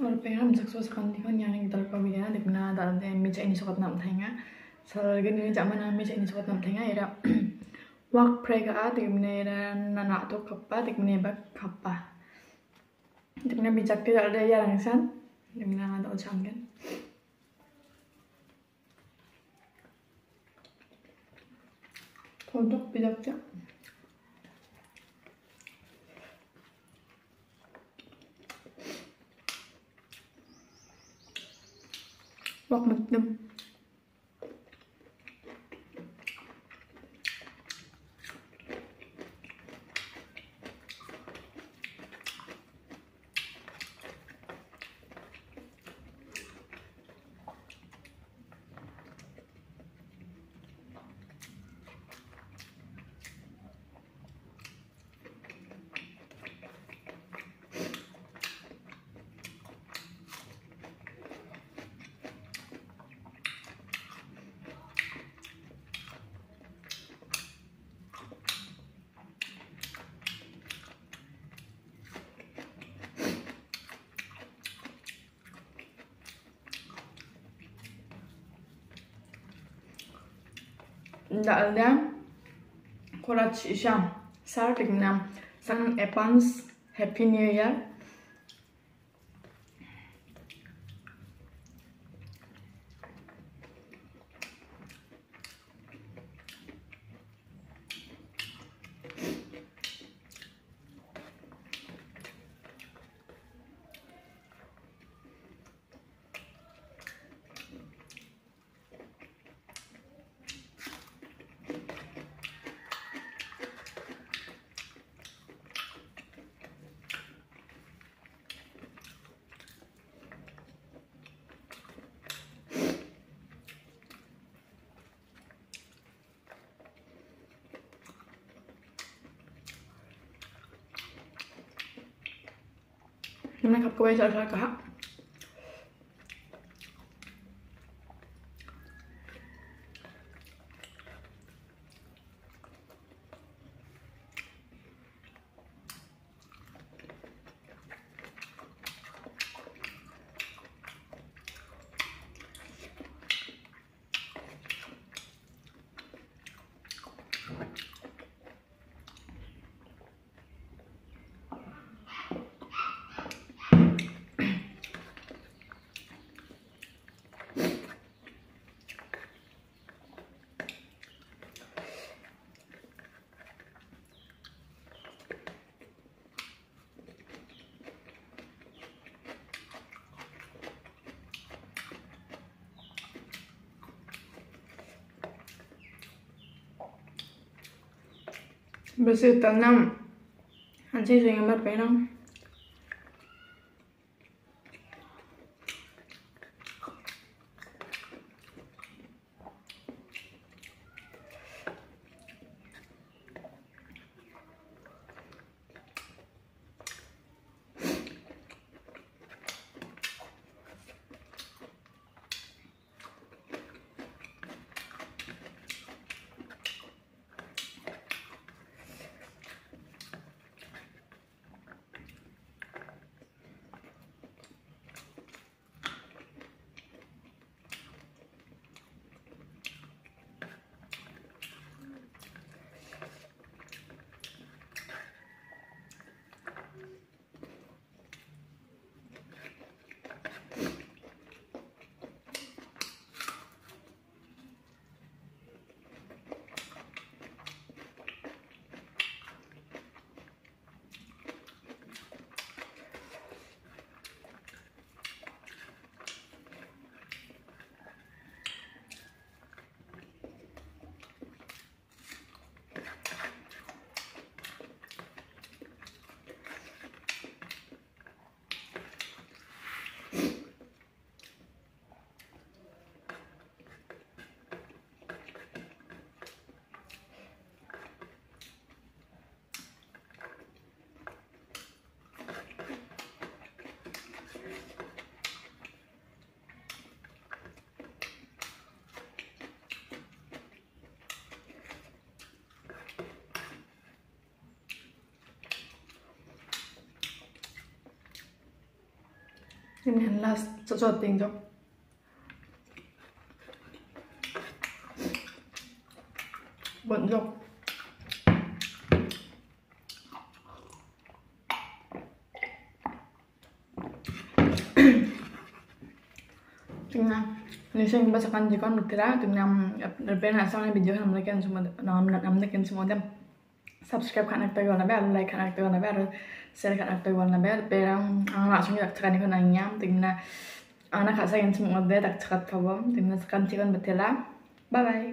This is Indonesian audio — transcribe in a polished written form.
और पेड़ा में success kan di kan yang kita lakukan dia di mana dalam meja ini sukat nam tengah selagi ini zaman meja ini sukat nam tengah ira wak prega di mana nana tu kappa di mana bak kappa di mana bijak tidak ada yang san di mana ada ucapkan untuk bijaknya wak medem Dalda Kolac Sham Sartignam Sang Epans Happy New Year. Hôm nay gặp cô bé sợ sợ cả. Bersih tanam, anjay saya ngambil penang. Ini last sesuatu yang jauh. Buat jauh. Tingnan. Ini saya bacakan jikon betul tingnan berbeda hasilnya video yang mereka semua namanya semua dem subscribe kan aktifkan bell like kan aktifkan bell share kan aktifkan bell perang langsung aktifkan ikon anyam tingnan anak saya semua deh tak cekat kawam tingnan sekan jikon betul bye bye.